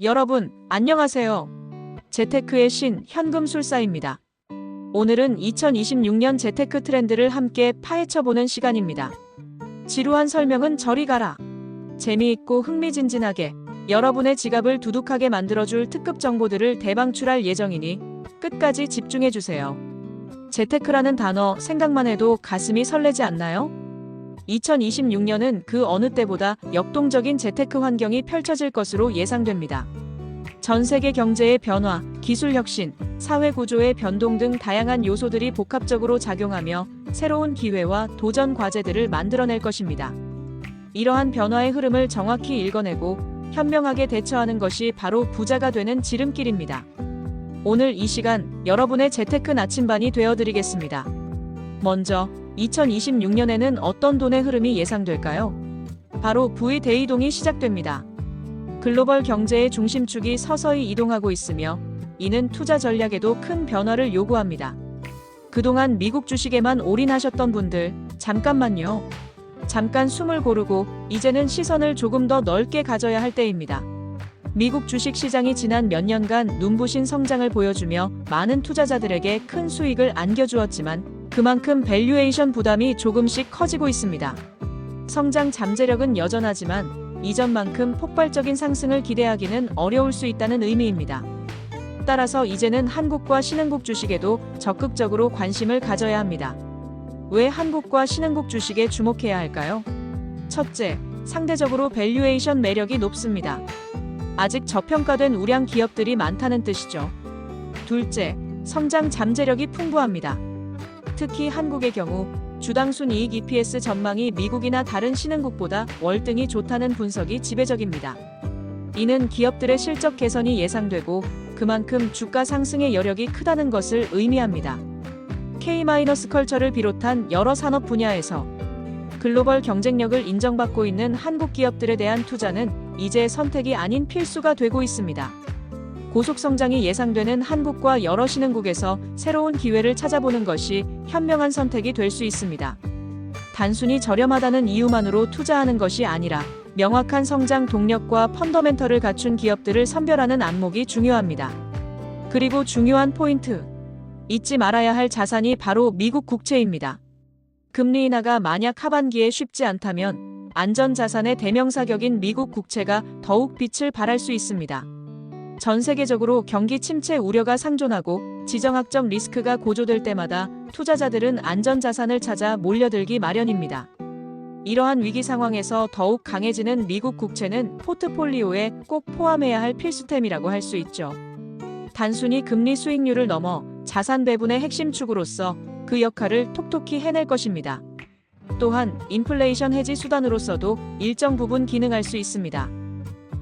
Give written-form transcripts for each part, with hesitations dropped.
여러분, 안녕하세요. 재테크의 신 현금술사입니다. 오늘은 2026년 재테크 트렌드를 함께 파헤쳐보는 시간입니다. 지루한 설명은 저리 가라. 재미있고 흥미진진하게 여러분의 지갑을 두둑하게 만들어줄 특급 정보들을 대방출할 예정이니 끝까지 집중해주세요. 재테크라는 단어 생각만 해도 가슴이 설레지 않나요? 2026년은 그 어느 때보다 역동적인 재테크 환경이 펼쳐질 것으로 예상됩니다. 전 세계 경제의 변화, 기술 혁신, 사회 구조의 변동 등 다양한 요소들이 복합적으로 작용하며 새로운 기회와 도전 과제들을 만들어낼 것입니다. 이러한 변화의 흐름을 정확히 읽어내고 현명하게 대처하는 것이 바로 부자가 되는 지름길입니다. 오늘 이 시간 여러분의 재테크 나침반이 되어드리겠습니다. 먼저 2026년에는 어떤 돈의 흐름이 예상될까요? 바로 V-대이동이 시작됩니다. 글로벌 경제의 중심축이 서서히 이동하고 있으며 이는 투자 전략에도 큰 변화를 요구합니다. 그동안 미국 주식에만 올인하셨던 분들, 잠깐만요. 잠깐 숨을 고르고 이제는 시선을 조금 더 넓게 가져야 할 때입니다. 미국 주식 시장이 지난 몇 년간 눈부신 성장을 보여주며 많은 투자자들에게 큰 수익을 안겨주었지만 그만큼 밸류에이션 부담이 조금씩 커지고 있습니다. 성장 잠재력은 여전하지만 이전만큼 폭발적인 상승을 기대하기는 어려울 수 있다는 의미입니다. 따라서 이제는 한국과 신흥국 주식에도 적극적으로 관심을 가져야 합니다. 왜 한국과 신흥국 주식에 주목해야 할까요? 첫째, 상대적으로 밸류에이션 매력이 높습니다. 아직 저평가된 우량 기업들이 많다는 뜻이죠. 둘째, 성장 잠재력이 풍부합니다. 특히 한국의 경우 주당 순이익 EPS 전망이 미국이나 다른 신흥국보다 월등히 좋다는 분석이 지배적입니다. 이는 기업들의 실적 개선이 예상되고 그만큼 주가 상승의 여력이 크다는 것을 의미합니다. K-컬처를 비롯한 여러 산업 분야에서 글로벌 경쟁력을 인정받고 있는 한국 기업들에 대한 투자는 이제 선택이 아닌 필수가 되고 있습니다. 고속 성장이 예상되는 한국과 여러 신흥국에서 새로운 기회를 찾아보는 것이 현명한 선택이 될 수 있습니다. 단순히 저렴하다는 이유만으로 투자하는 것이 아니라 명확한 성장 동력과 펀더멘털을 갖춘 기업들을 선별하는 안목이 중요합니다. 그리고 중요한 포인트, 잊지 말아야 할 자산이 바로 미국 국채입니다. 금리 인하가 만약 하반기에 쉽지 않다면 안전자산의 대명사격인 미국 국채가 더욱 빛을 발할 수 있습니다. 전 세계적으로 경기 침체 우려가 상존하고 지정학적 리스크가 고조될 때마다 투자자들은 안전자산을 찾아 몰려들기 마련입니다. 이러한 위기 상황에서 더욱 강해지는 미국 국채는 포트폴리오에 꼭 포함해야 할 필수템이라고 할 수 있죠. 단순히 금리 수익률을 넘어 자산 배분의 핵심 축으로서 그 역할을 톡톡히 해낼 것입니다. 또한 인플레이션 해지 수단으로서도 일정 부분 기능할 수 있습니다.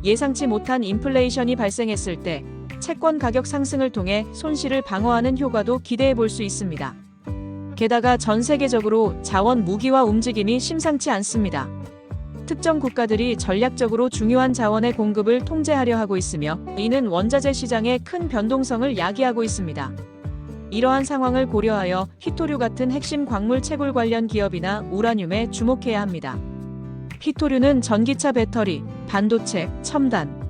예상치 못한 인플레이션이 발생했을 때 채권 가격 상승을 통해 손실을 방어하는 효과도 기대해 볼 수 있습니다. 게다가 전 세계적으로 자원 무기화 움직임이 심상치 않습니다. 특정 국가들이 전략적으로 중요한 자원의 공급을 통제하려 하고 있으며 이는 원자재 시장의 큰 변동성을 야기하고 있습니다. 이러한 상황을 고려하여 히토류 같은 핵심 광물 채굴 관련 기업이나 우라늄에 주목해야 합니다. 히토류는 전기차 배터리, 반도체, 첨단,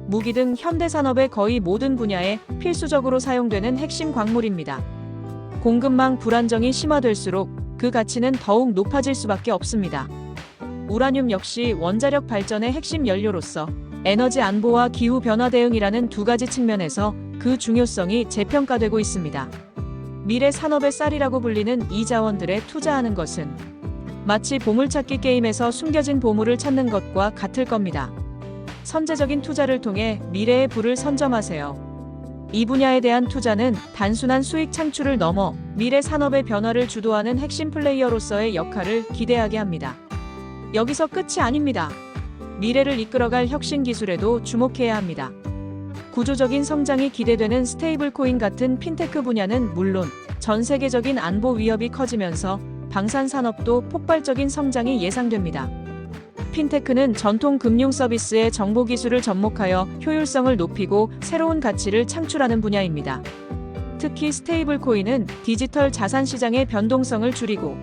무기 등 현대산업의 거의 모든 분야에 필수적으로 사용되는 핵심 광물입니다. 공급망 불안정이 심화될수록 그 가치는 더욱 높아질 수밖에 없습니다. 우라늄 역시 원자력 발전의 핵심 연료로서 에너지 안보와 기후 변화 대응이라는 두 가지 측면에서 그 중요성이 재평가되고 있습니다. 미래 산업의 쌀이라고 불리는 이 자원들에 투자하는 것은 마치 보물찾기 게임에서 숨겨진 보물을 찾는 것과 같을 겁니다. 선제적인 투자를 통해 미래의 부를 선점하세요. 이 분야에 대한 투자는 단순한 수익 창출을 넘어 미래 산업의 변화를 주도하는 핵심 플레이어로서의 역할을 기대하게 합니다. 여기서 끝이 아닙니다. 미래를 이끌어갈 혁신 기술에도 주목해야 합니다. 구조적인 성장이 기대되는 스테이블 코인 같은 핀테크 분야는 물론 전 세계적인 안보 위협이 커지면서 방산 산업도 폭발적인 성장이 예상됩니다. 핀테크는 전통 금융 서비스의 정보 기술을 접목하여 효율성을 높이고 새로운 가치를 창출하는 분야입니다. 특히 스테이블 코인은 디지털 자산 시장의 변동성을 줄이고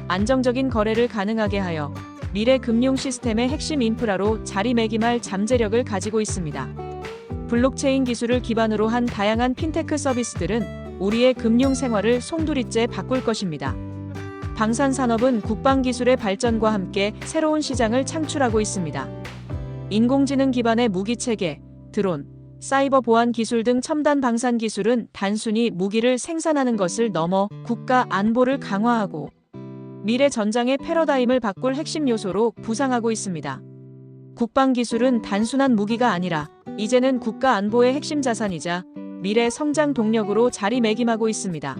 안정적인 거래를 가능하게 하여 미래 금융 시스템의 핵심 인프라로 자리매김할 잠재력을 가지고 있습니다. 블록체인 기술을 기반으로 한 다양한 핀테크 서비스들은 우리의 금융 생활을 송두리째 바꿀 것입니다. 방산 산업은 국방 기술의 발전과 함께 새로운 시장을 창출하고 있습니다. 인공지능 기반의 무기 체계, 드론, 사이버 보안 기술 등 첨단 방산 기술은 단순히 무기를 생산하는 것을 넘어 국가 안보를 강화하고 미래 전장의 패러다임을 바꿀 핵심 요소로 부상하고 있습니다. 국방 기술은 단순한 무기가 아니라 이제는 국가 안보의 핵심 자산이자 미래 성장 동력으로 자리매김하고 있습니다.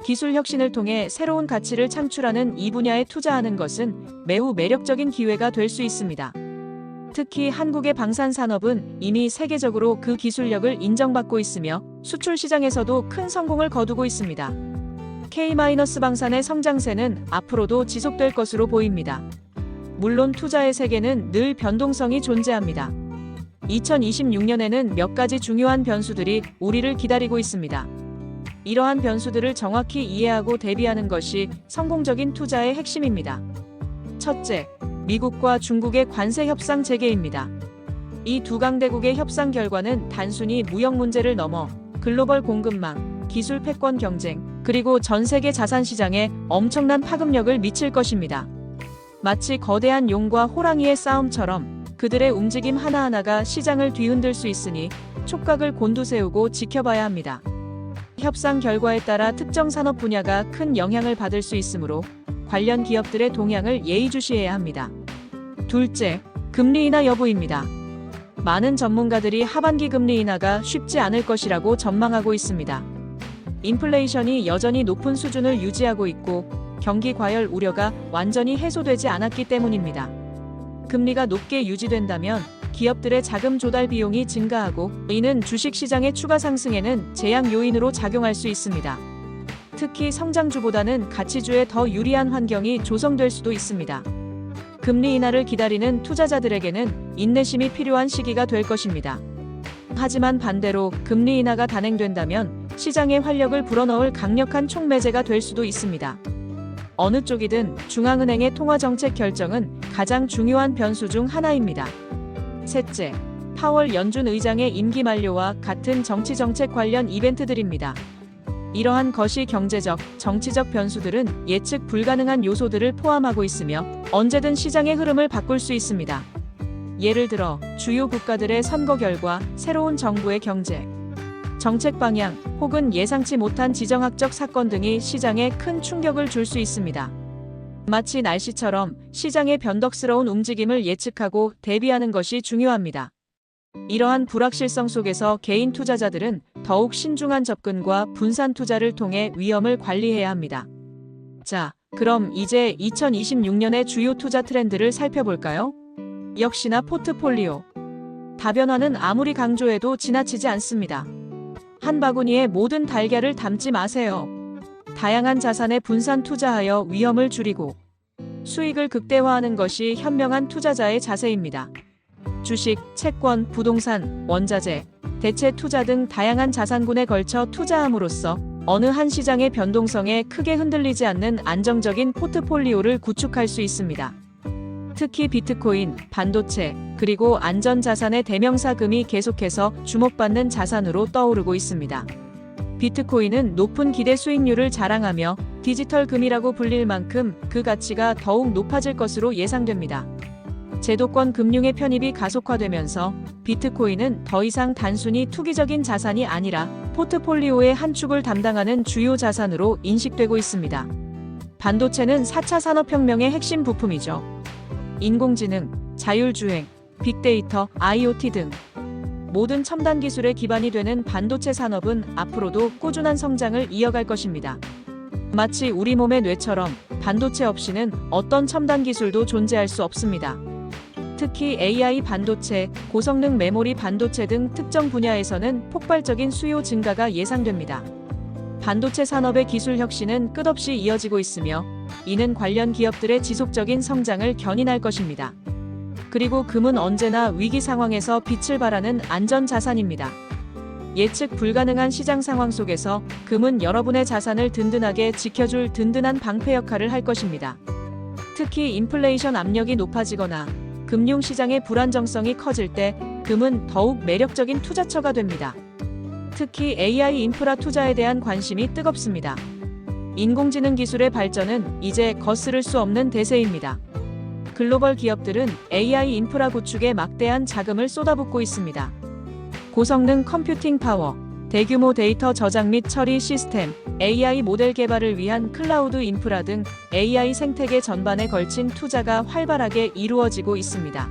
기술 혁신을 통해 새로운 가치를 창출하는 이 분야에 투자하는 것은 매우 매력적인 기회가 될 수 있습니다. 특히 한국의 방산 산업은 이미 세계적으로 그 기술력을 인정받고 있으며 수출 시장에서도 큰 성공을 거두고 있습니다. K-방산의 성장세는 앞으로도 지속될 것으로 보입니다. 물론 투자의 세계는 늘 변동성이 존재합니다. 2026년에는 몇 가지 중요한 변수들이 우리를 기다리고 있습니다. 이러한 변수들을 정확히 이해하고 대비하는 것이 성공적인 투자의 핵심입니다. 첫째, 미국과 중국의 관세 협상 재개입니다. 이 두 강대국의 협상 결과는 단순히 무역 문제를 넘어 글로벌 공급망, 기술 패권 경쟁, 그리고 전 세계 자산 시장에 엄청난 파급력을 미칠 것입니다. 마치 거대한 용과 호랑이의 싸움처럼 그들의 움직임 하나하나가 시장을 뒤흔들 수 있으니 촉각을 곤두세우고 지켜봐야 합니다. 협상 결과에 따라 특정 산업 분야가 큰 영향을 받을 수 있으므로 관련 기업들의 동향을 예의주시해야 합니다. 둘째, 금리 인하 여부입니다. 많은 전문가들이 하반기 금리 인하가 쉽지 않을 것이라고 전망하고 있습니다. 인플레이션이 여전히 높은 수준을 유지하고 있고 경기 과열 우려가 완전히 해소되지 않았기 때문입니다. 금리가 높게 유지된다면 기업들의 자금 조달 비용이 증가하고 이는 주식 시장의 추가 상승에는 제약 요인으로 작용할 수 있습니다. 특히 성장주보다는 가치주에 더 유리한 환경이 조성될 수도 있습니다. 금리 인하를 기다리는 투자자들에게는 인내심이 필요한 시기가 될 것입니다. 하지만 반대로 금리 인하가 단행된다면 시장의 활력을 불어넣을 강력한 촉매제가 될 수도 있습니다. 어느 쪽이든 중앙은행의 통화정책 결정은 가장 중요한 변수 중 하나입니다. 셋째, 파월 연준 의장의 임기 만료와 같은 정치정책 관련 이벤트들입니다. 이러한 거시 경제적, 정치적 변수들은 예측 불가능한 요소들을 포함하고 있으며 언제든 시장의 흐름을 바꿀 수 있습니다. 예를 들어 주요 국가들의 선거 결과, 새로운 정부의 경제, 정책 방향, 혹은 예상치 못한 지정학적 사건 등이 시장에 큰 충격을 줄 수 있습니다. 마치 날씨처럼 시장의 변덕스러운 움직임을 예측하고 대비하는 것이 중요합니다. 이러한 불확실성 속에서 개인 투자자들은 더욱 신중한 접근과 분산 투자를 통해 위험을 관리해야 합니다. 자, 그럼 이제 2026년의 주요 투자 트렌드를 살펴볼까요? 역시나 포트폴리오. 다변화는 아무리 강조해도 지나치지 않습니다. 한 바구니에 모든 달걀을 담지 마세요. 다양한 자산에 분산 투자하여 위험을 줄이고 수익을 극대화하는 것이 현명한 투자자의 자세입니다. 주식, 채권, 부동산, 원자재, 대체 투자 등 다양한 자산군에 걸쳐 투자함으로써 어느 한 시장의 변동성에 크게 흔들리지 않는 안정적인 포트폴리오를 구축할 수 있습니다. 특히 비트코인, 반도체, 그리고 안전자산의 대명사금이 계속해서 주목받는 자산으로 떠오르고 있습니다. 비트코인은 높은 기대 수익률을 자랑하며 디지털 금이라고 불릴 만큼 그 가치가 더욱 높아질 것으로 예상됩니다. 제도권 금융의 편입이 가속화되면서 비트코인은 더 이상 단순히 투기적인 자산이 아니라 포트폴리오의 한 축을 담당하는 주요 자산으로 인식되고 있습니다. 반도체는 4차 산업혁명의 핵심 부품이죠. 인공지능, 자율주행, 빅데이터, IoT 등 모든 첨단 기술의 기반이 되는 반도체 산업은 앞으로도 꾸준한 성장을 이어갈 것입니다. 마치 우리 몸의 뇌처럼 반도체 없이는 어떤 첨단 기술도 존재할 수 없습니다. 특히 AI 반도체, 고성능 메모리 반도체 등 특정 분야에서는 폭발적인 수요 증가가 예상됩니다. 반도체 산업의 기술 혁신은 끝없이 이어지고 있으며 이는 관련 기업들의 지속적인 성장을 견인할 것입니다. 그리고 금은 언제나 위기 상황에서 빛을 발하는 안전 자산입니다. 예측 불가능한 시장 상황 속에서 금은 여러분의 자산을 든든하게 지켜줄 든든한 방패 역할을 할 것입니다. 특히 인플레이션 압력이 높아지거나 금융시장의 불안정성이 커질 때 금은 더욱 매력적인 투자처가 됩니다. 특히 AI 인프라 투자에 대한 관심이 뜨겁습니다. 인공지능 기술의 발전은 이제 거스를 수 없는 대세입니다. 글로벌 기업들은 AI 인프라 구축에 막대한 자금을 쏟아붓고 있습니다. 고성능 컴퓨팅 파워, 대규모 데이터 저장 및 처리 시스템, AI 모델 개발을 위한 클라우드 인프라 등 AI 생태계 전반에 걸친 투자가 활발하게 이루어지고 있습니다.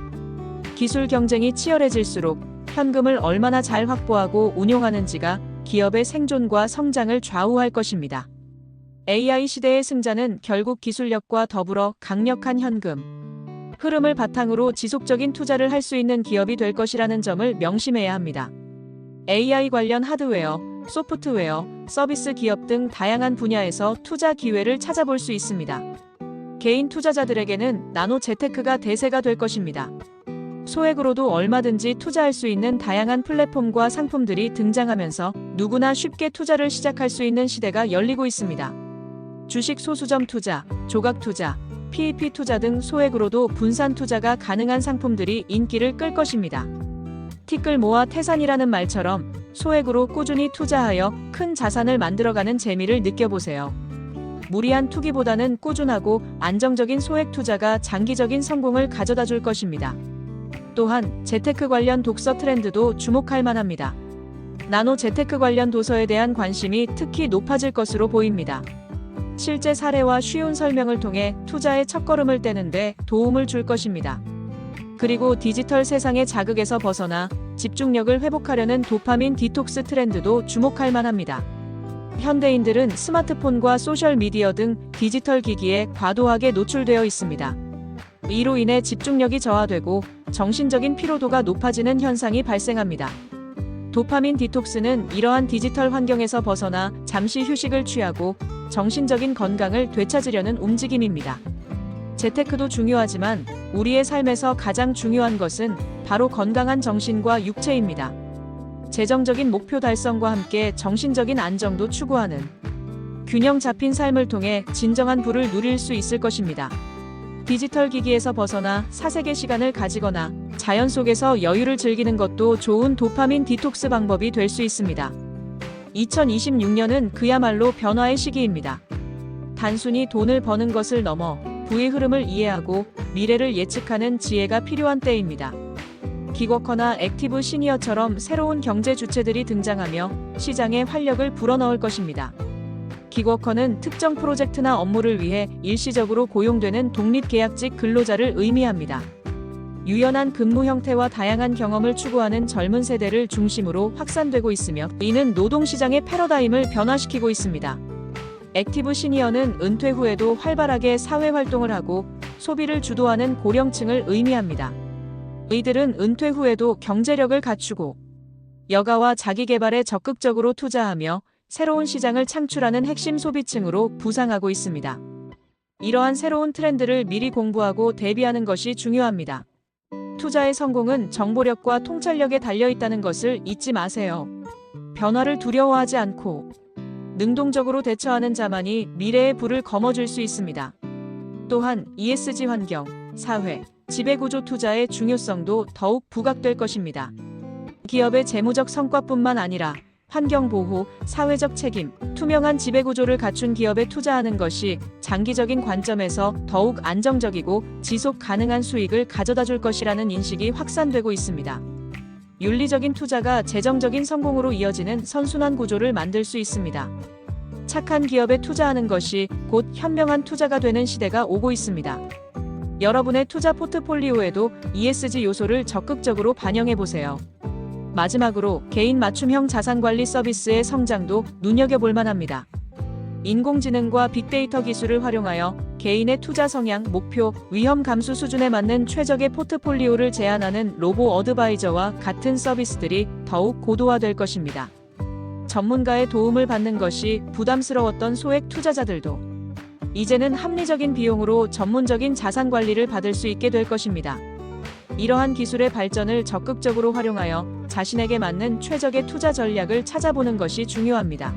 기술 경쟁이 치열해질수록 현금을 얼마나 잘 확보하고 운용하는지가 기업의 생존과 성장을 좌우할 것입니다. AI 시대의 승자는 결국 기술력과 더불어 강력한 현금 흐름을 바탕으로 지속적인 투자를 할 수 있는 기업이 될 것이라는 점을 명심해야 합니다. AI 관련 하드웨어, 소프트웨어, 서비스 기업 등 다양한 분야에서 투자 기회를 찾아볼 수 있습니다. 개인 투자자들에게는 나노 재테크가 대세가 될 것입니다. 소액으로도 얼마든지 투자할 수 있는 다양한 플랫폼과 상품들이 등장하면서 누구나 쉽게 투자를 시작할 수 있는 시대가 열리고 있습니다. 주식 소수점 투자, 조각 투자, PEP 투자 등 소액으로도 분산 투자가 가능한 상품들이 인기를 끌 것입니다. 티끌 모아 태산이라는 말처럼 소액으로 꾸준히 투자하여 큰 자산을 만들어가는 재미를 느껴보세요. 무리한 투기보다는 꾸준하고 안정적인 소액 투자가 장기적인 성공을 가져다 줄 것입니다. 또한 재테크 관련 독서 트렌드도 주목할 만합니다. 나노 재테크 관련 도서에 대한 관심이 특히 높아질 것으로 보입니다. 실제 사례와 쉬운 설명을 통해 투자의 첫걸음을 떼는데 도움을 줄 것입니다. 그리고 디지털 세상의 자극에서 벗어나 집중력을 회복하려는 도파민 디톡스 트렌드도 주목할 만합니다. 현대인들은 스마트폰과 소셜미디어 등 디지털 기기에 과도하게 노출되어 있습니다. 이로 인해 집중력이 저하되고 정신적인 피로도가 높아지는 현상이 발생합니다. 도파민 디톡스는 이러한 디지털 환경에서 벗어나 잠시 휴식을 취하고 정신적인 건강을 되찾으려는 움직임입니다. 재테크도 중요하지만 우리의 삶에서 가장 중요한 것은 바로 건강한 정신과 육체입니다. 재정적인 목표 달성과 함께 정신적인 안정도 추구하는 균형 잡힌 삶을 통해 진정한 부를 누릴 수 있을 것입니다. 디지털 기기에서 벗어나 사색의 시간을 가지거나 자연 속에서 여유를 즐기는 것도 좋은 도파민 디톡스 방법이 될 수 있습니다. 2026년은 그야말로 변화의 시기입니다. 단순히 돈을 버는 것을 넘어 부의 흐름을 이해하고 미래를 예측하는 지혜가 필요한 때입니다. 기워커나 액티브 시니어처럼 새로운 경제 주체들이 등장하며 시장에 활력을 불어넣을 것입니다. 기워커는 특정 프로젝트나 업무를 위해 일시적으로 고용되는 독립계약직 근로자를 의미합니다. 유연한 근무 형태와 다양한 경험을 추구하는 젊은 세대를 중심으로 확산되고 있으며 이는 노동시장의 패러다임을 변화시키고 있습니다. 액티브 시니어는 은퇴 후에도 활발하게 사회활동을 하고 소비를 주도하는 고령층을 의미합니다. 이들은 은퇴 후에도 경제력을 갖추고 여가와 자기개발에 적극적으로 투자하며 새로운 시장을 창출하는 핵심 소비층으로 부상하고 있습니다. 이러한 새로운 트렌드를 미리 공부하고 대비하는 것이 중요합니다. 투자의 성공은 정보력과 통찰력에 달려있다는 것을 잊지 마세요. 변화를 두려워하지 않고 능동적으로 대처하는 자만이 미래의 불을 거머쥘 수 있습니다. 또한 ESG 환경, 사회, 지배구조 투자의 중요성도 더욱 부각될 것입니다. 기업의 재무적 성과뿐만 아니라 환경보호, 사회적 책임, 투명한 지배구조를 갖춘 기업에 투자하는 것이 장기적인 관점에서 더욱 안정적이고 지속 가능한 수익을 가져다 줄 것이라는 인식이 확산되고 있습니다. 윤리적인 투자가 재정적인 성공으로 이어지는 선순환 구조를 만들 수 있습니다. 착한 기업에 투자하는 것이 곧 현명한 투자가 되는 시대가 오고 있습니다. 여러분의 투자 포트폴리오에도 ESG 요소를 적극적으로 반영해 보세요. 마지막으로 개인 맞춤형 자산관리 서비스의 성장도 눈여겨볼 만합니다. 인공지능과 빅데이터 기술을 활용하여 개인의 투자 성향, 목표, 위험 감수 수준에 맞는 최적의 포트폴리오를 제안하는 로보 어드바이저와 같은 서비스들이 더욱 고도화될 것입니다. 전문가의 도움을 받는 것이 부담스러웠던 소액 투자자들도 이제는 합리적인 비용으로 전문적인 자산 관리를 받을 수 있게 될 것입니다. 이러한 기술의 발전을 적극적으로 활용하여 자신에게 맞는 최적의 투자 전략을 찾아보는 것이 중요합니다.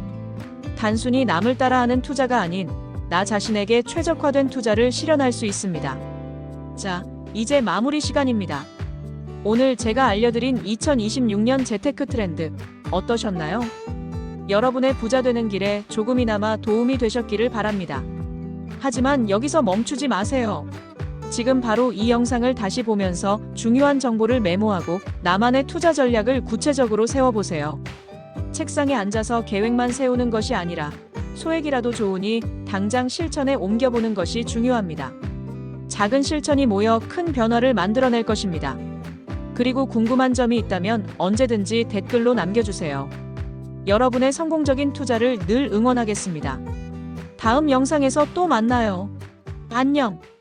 단순히 남을 따라하는 투자가 아닌 나 자신에게 최적화된 투자를 실현할 수 있습니다. 자, 이제 마무리 시간입니다. 오늘 제가 알려드린 2026년 재테크 트렌드 어떠셨나요? 여러분의 부자 되는 길에 조금이나마 도움이 되셨기를 바랍니다. 하지만 여기서 멈추지 마세요. 지금 바로 이 영상을 다시 보면서 중요한 정보를 메모하고 나만의 투자 전략을 구체적으로 세워보세요. 책상에 앉아서 계획만 세우는 것이 아니라 소액이라도 좋으니 당장 실천에 옮겨보는 것이 중요합니다. 작은 실천이 모여 큰 변화를 만들어낼 것입니다. 그리고 궁금한 점이 있다면 언제든지 댓글로 남겨주세요. 여러분의 성공적인 투자를 늘 응원하겠습니다. 다음 영상에서 또 만나요. 안녕!